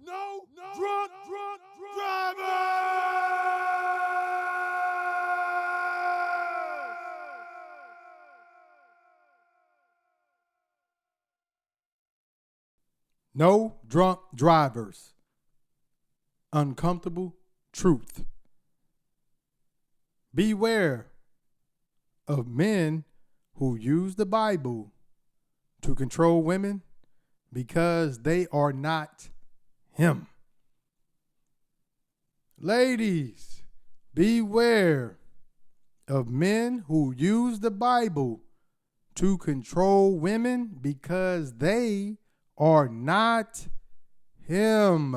drunk driver. No drunk drivers. Uncomfortable truth. Beware of men who use the Bible to control women because they are not him. Ladies, beware of men who use the Bible to control women because they are not him.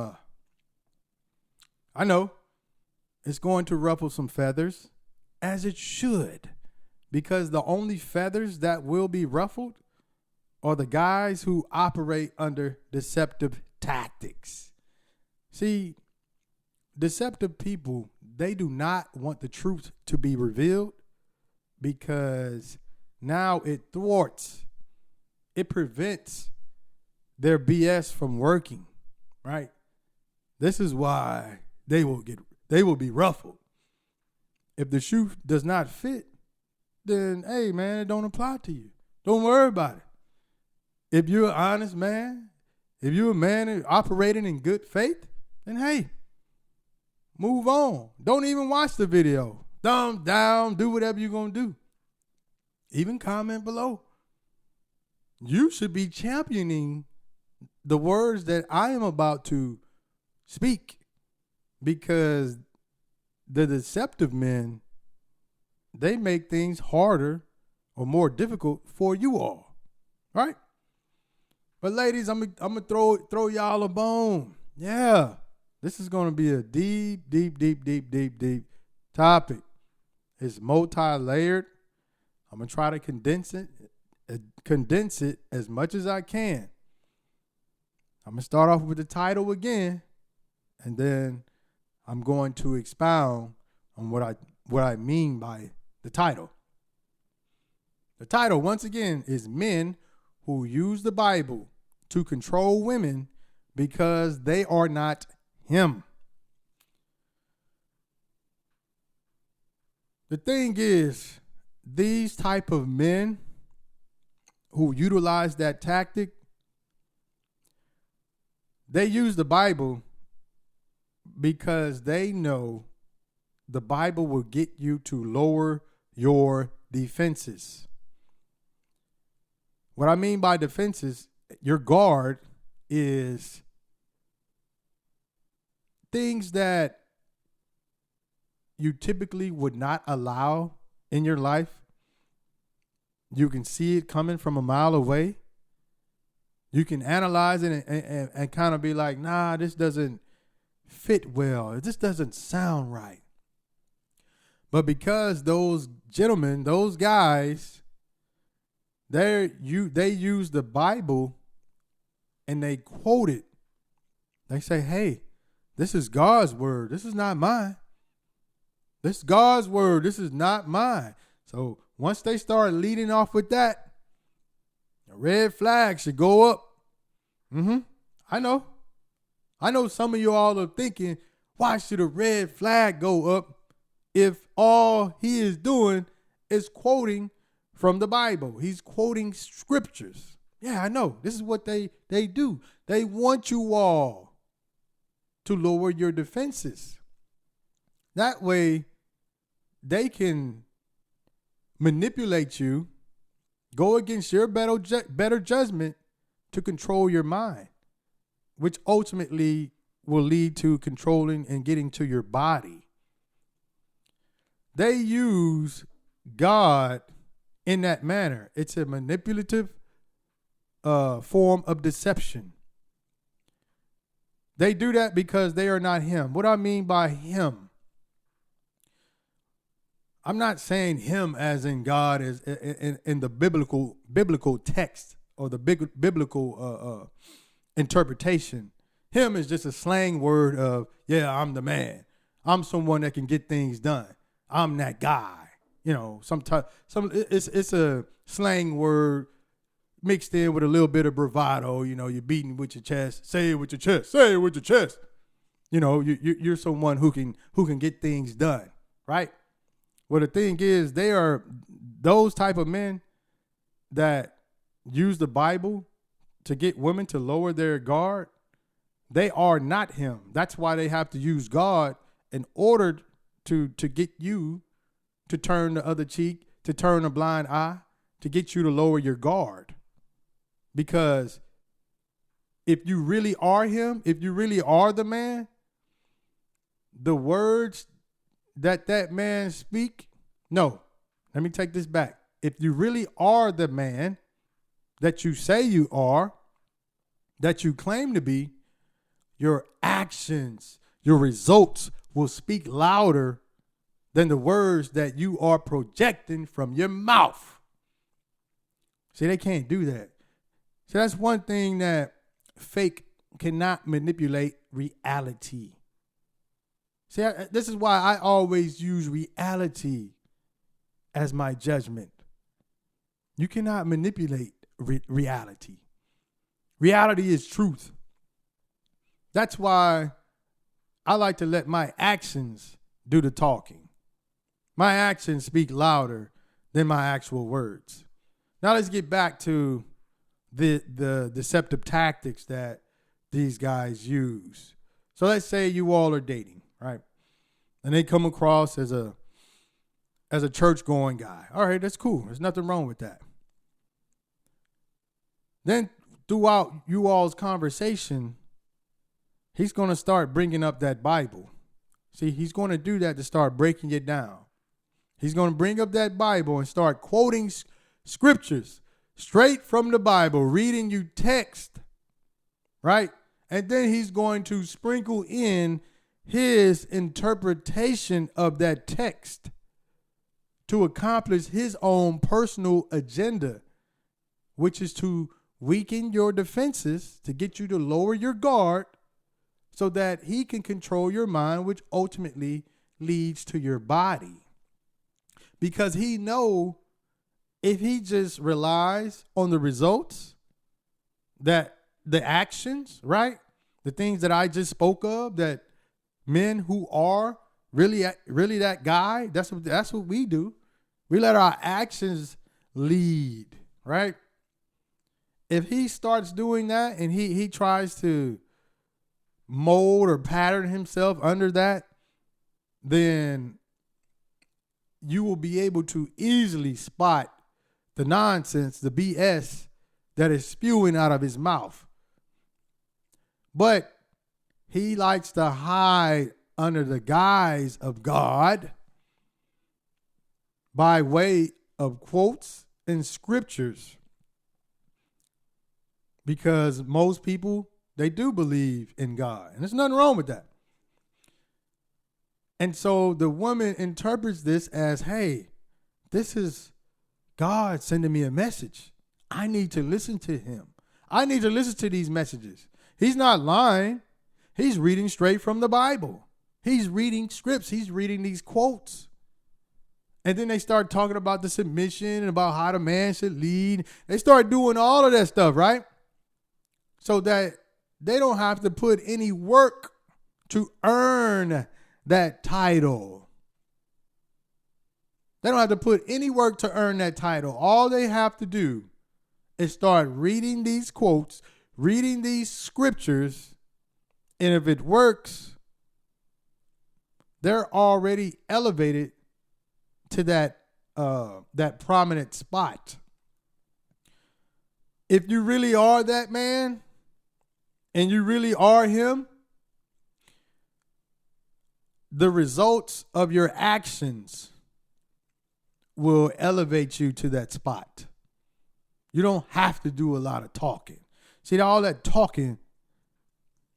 I know it's going to ruffle some feathers, as it should, because the only feathers that will be ruffled are the guys who operate under deceptive tactics. See, deceptive people, they do not want the truth to be revealed because now it thwarts, it prevents their BS from working, right? This is why they will be ruffled. If the shoe does not fit, then hey man, it don't apply to you. Don't worry about it. If you're an honest man, if you're a man operating in good faith, then hey, move on. Don't even watch the video. Thumb down, do whatever you're going to do. Even comment below. You should be championing the words that I am about to speak, because the deceptive men, they make things harder or more difficult for you all, right? But ladies, I'm gonna throw y'all a bone. Yeah, this is gonna be a deep topic. It's multi-layered. I'm gonna try to condense it as much as I can. I'm gonna start off with the title again, and then I'm going to expound on what I mean by the title. The title, once again, is Men Who Use the Bible to Control Women Because They Are Not Him. The thing is, these type of men who utilize that tactic, they use the Bible because they know the Bible will get you to lower your defenses. What I mean by defenses, your guard is things that you typically would not allow in your life. You can see it coming from a mile away. You can analyze it and kind of be like, nah, this doesn't fit well. This doesn't sound right. But because those gentlemen, those guys, they use the Bible and they quote it. They say, hey, this is God's word. This is not mine. This is God's word. This is not mine. So once they start leading off with that, a red flag should go up. I know some of you all are thinking, why should a red flag go up if all he is doing is quoting from the Bible? He's quoting scriptures. Yeah, I know. This is what they do. They want you all to lower your defenses. That way, they can manipulate you, go against your better judgment to control your mind, which ultimately will lead to controlling and getting to your body. They use God in that manner. It's a manipulative form of deception. They do that because they are not him. What I mean by him, I'm not saying him as in God as in the biblical text or the biblical interpretation. Him is just a slang word of, yeah, I'm the man. I'm someone that can get things done. I'm that guy. You know, it's a slang word mixed in with a little bit of bravado. You know, you're beating with your chest. Say it with your chest. Say it with your chest. You know, you're someone who can get things done, right? Well, the thing is, they are those type of men that use the Bible to get women to lower their guard. They are not him. That's why they have to use God in order to get you to turn the other cheek, to turn a blind eye, to get you to lower your guard. Because if you really are him, if you really are the man, the words that man speak, no, let me take this back. If you really are the man that you say you are, that you claim to be, your actions, your results will speak louder than the words that you are projecting from your mouth. See, they can't do that. So that's one thing that fake cannot manipulate reality. See, this is why I always use reality as my judgment. You cannot manipulate reality. Reality is truth. That's why I like to let my actions do the talking. My actions speak louder than my actual words. Now let's get back to the deceptive tactics that these guys use. So let's say you all are dating, right? And they come across as a church-going guy. All right, that's cool. There's nothing wrong with that. Then throughout you all's conversation, he's going to start bringing up that Bible. See, he's going to do that to start breaking it down. He's going to bring up that Bible and start quoting scriptures straight from the Bible, reading you text, right? And then he's going to sprinkle in his interpretation of that text to accomplish his own personal agenda, which is to weaken your defenses, to get you to lower your guard so that he can control your mind, which ultimately leads to your body. Because he know if he just relies on the results, that the actions, right? The things that I just spoke of, that men who are really that guy, that's what we do. We let our actions lead, right? If he starts doing that and he tries to mold or pattern himself under that, then you will be able to easily spot the nonsense, the BS that is spewing out of his mouth. But he likes to hide under the guise of God by way of quotes and scriptures. Because most people, they do believe in God. And there's nothing wrong with that. And so the woman interprets this as, hey, this is God sending me a message. I need to listen to him. I need to listen to these messages. He's not lying. He's reading straight from the Bible. He's reading scripts. He's reading these quotes. And then they start talking about the submission and about how the man should lead. They start doing all of that stuff, right? So that they don't have to put any work to earn that title. They don't have to put any work to earn that title. All they have to do is start reading these quotes, reading these scriptures, and if it works, they're already elevated to that prominent spot. If you really are that man, and you really are him, the results of your actions will elevate you to that spot. You don't have to do a lot of talking. See, all that talking,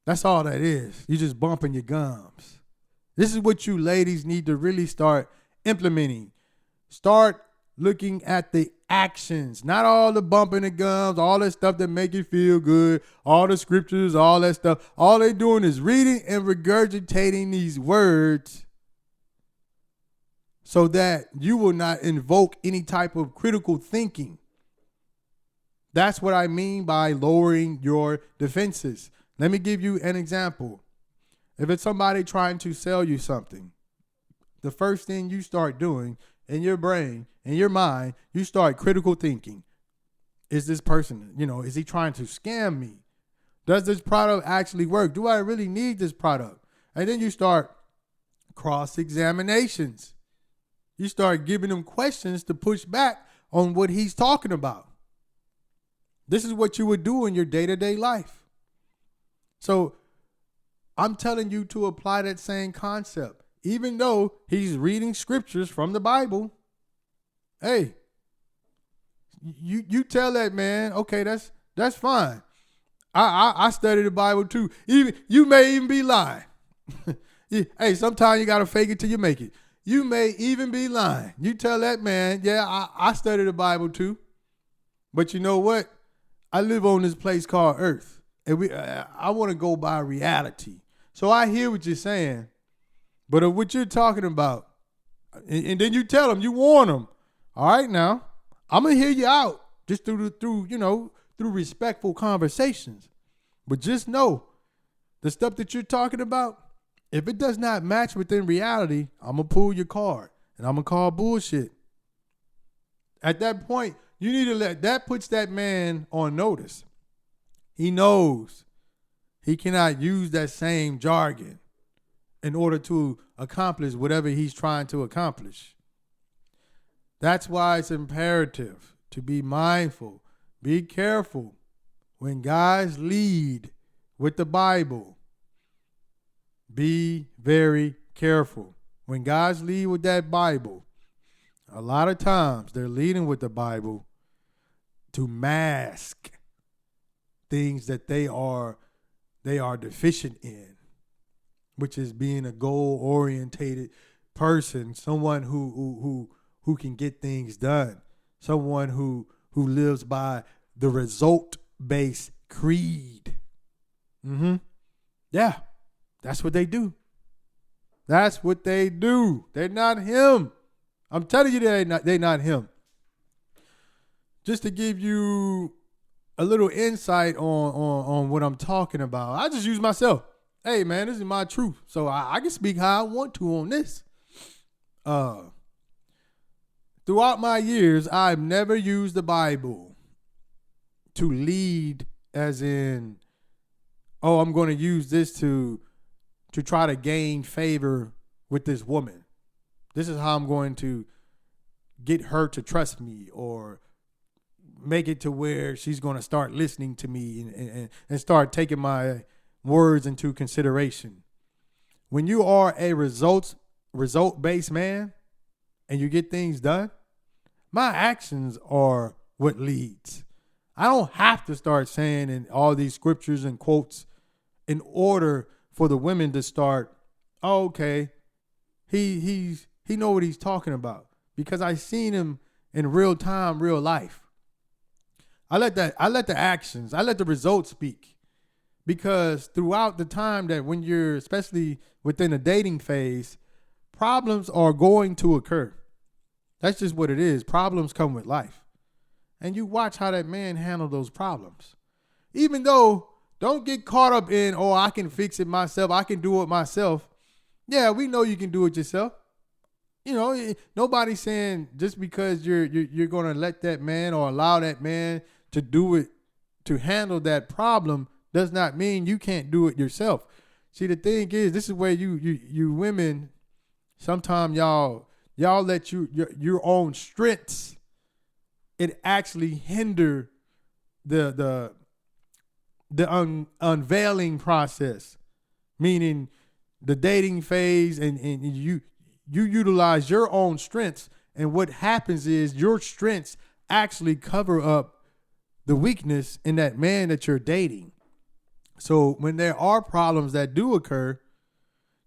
that's all that is. You're just bumping your gums. This is what you ladies need to really start implementing. Start looking at the actions, not all the bumping the gums, all that stuff that make you feel good, all the scriptures, all that stuff. All they doing is reading and regurgitating these words so that you will not invoke any type of critical thinking. That's what I mean by lowering your defenses. Let me give you an example. If it's somebody trying to sell you something, the first thing you start doing in your brain, in your mind, you start critical thinking. Is this person, is he trying to scam me? Does this product actually work? Do I really need this product? And then you start cross-examinations. You start giving him questions to push back on what he's talking about. This is what you would do in your day-to-day life. So I'm telling you to apply that same concept. Even though he's reading scriptures from the Bible, hey, you tell that man, okay, that's fine. I study the Bible too. Even you may even be lying. Hey, sometimes you gotta fake it till you make it. You may even be lying. You tell that man, yeah, I study the Bible too. But you know what? I live on this place called Earth. And I want to go by reality. So I hear what you're saying. But of what you're talking about, and then you tell them, you warn them. All right, now, I'm going to hear you out just through respectful conversations. But just know, the stuff that you're talking about, if it does not match within reality, I'm going to pull your card and I'm going to call bullshit. At that point, you need to that puts that man on notice. He knows he cannot use that same jargon in order to accomplish whatever he's trying to accomplish. That's why it's imperative to be mindful, be careful when guys lead with the Bible. Be very careful. When guys lead with that Bible, a lot of times they're leading with the Bible to mask things that they are deficient in, which is being a goal-orientated person, someone who can get things done, someone who lives by the result-based creed. Yeah, that's what they do. That's what they do. They're not him. I'm telling you, they're not him. Just to give you a little insight on what I'm talking about, I just use myself. Hey, man, this is my truth. So I can speak how I want to on this. Throughout my years, I've never used the Bible to lead as in, oh, I'm going to use this to try to gain favor with this woman. This is how I'm going to get her to trust me or make it to where she's going to start listening to me and start taking my words into consideration. When you are a result-based man and you get things done, my actions are what leads. I don't have to start saying in all these scriptures and quotes in order for the women to start, oh, okay, he know what he's talking about, because I seen him in real time, real life. I let the actions, I let the results speak, because throughout the time that when you're, especially within a dating phase, problems are going to occur. That's just what it is. Problems come with life. And you watch how that man handle those problems. Even though, don't get caught up in, oh, I can fix it myself, I can do it myself. Yeah, we know you can do it yourself. You know, nobody's saying just because you're going to let that man or allow that man to do it, to handle that problem, does not mean you can't do it yourself. See, the thing is, this is where you women, sometimes y'all let your own strengths, it actually hinder the unveiling process, meaning the dating phase, and you utilize your own strengths, and what happens is your strengths actually cover up the weakness in that man that you're dating. So when there are problems that do occur,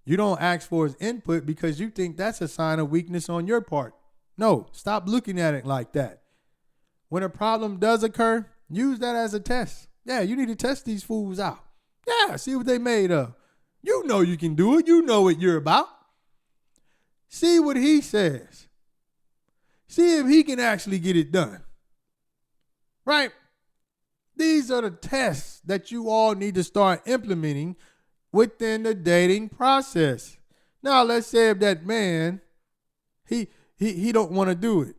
you don't ask for his input because you think that's a sign of weakness on your part. No, stop looking at it like that. When a problem does occur, use that as a test. Yeah, you need to test these fools out. Yeah, see what they made of. You know you can do it. You know what you're about. See what he says. See if he can actually get it done. Right? These are the tests that you all need to start implementing within the dating process. Now, let's say if that man, he don't want to do it.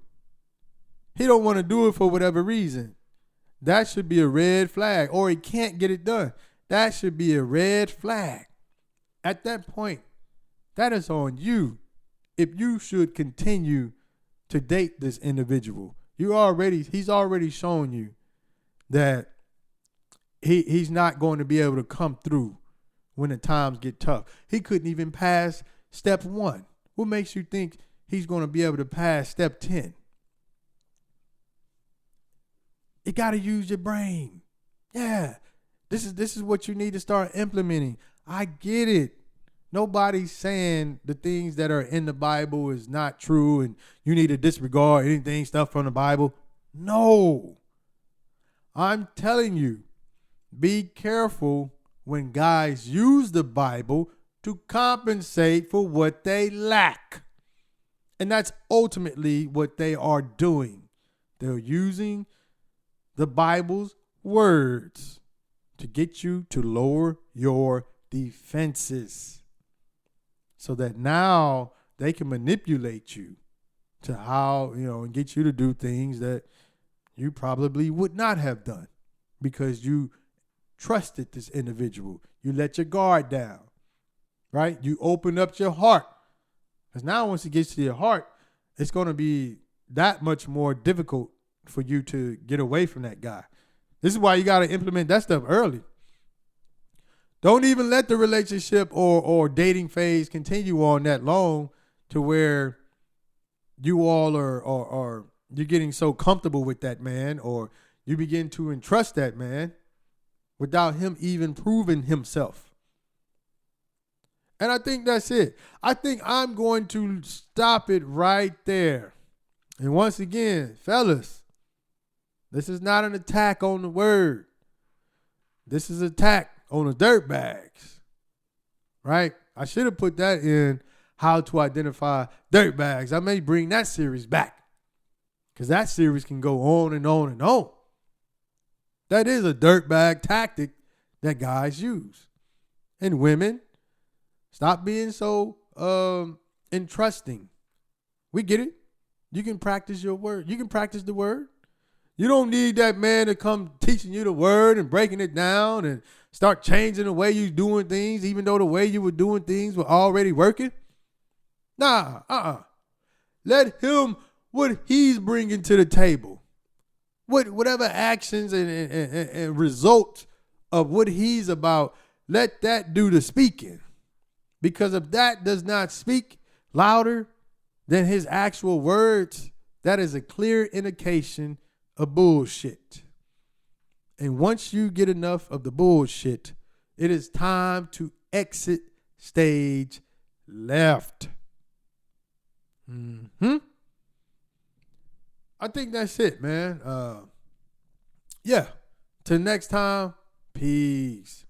He don't want to do it for whatever reason. That should be a red flag. Or he can't get it done. That should be a red flag. At that point, that is on you. If you should continue to date this individual, he's already shown you that he's not going to be able to come through when the times get tough. He couldn't even pass step 1. What makes you think he's going to be able to pass step 10? You got to use your brain. Yeah. This is what you need to start implementing. I get it. Nobody's saying the things that are in the Bible is not true and you need to disregard anything, stuff from the Bible. No. I'm telling you, be careful when guys use the Bible to compensate for what they lack. And that's ultimately what they are doing. They're using the Bible's words to get you to lower your defenses so that now they can manipulate you to how, and get you to do things that you probably would not have done because you trusted this individual. You let your guard down, right? You open up your heart. Because now once it gets to your heart, it's going to be that much more difficult for you to get away from that guy. This is why you got to implement that stuff early. Don't even let the relationship or dating phase continue on that long to where you all are you're getting so comfortable with that man or you begin to entrust that man without him even proving himself. And I think that's it. I think I'm going to stop it right there. And once again, fellas, this is not an attack on the word. This is an attack on the dirt bags, right? I should have put that in how to identify dirt bags. I may bring that series back because that series can go on and on and on. That is a dirt bag tactic that guys use. And women, stop being so entrusting. We get it. You can practice your word. You can practice the word. You don't need that man to come teaching you the word and breaking it down and start changing the way you're doing things, even though the way you were doing things were already working. Nah, Let him, what he's bringing to the table, whatever actions and results of what he's about, let that do the speaking. Because if that does not speak louder than his actual words, that is a clear indication of bullshit. And once you get enough of the bullshit, it is time to exit stage left. I think that's it, man. Yeah. Till next time, peace.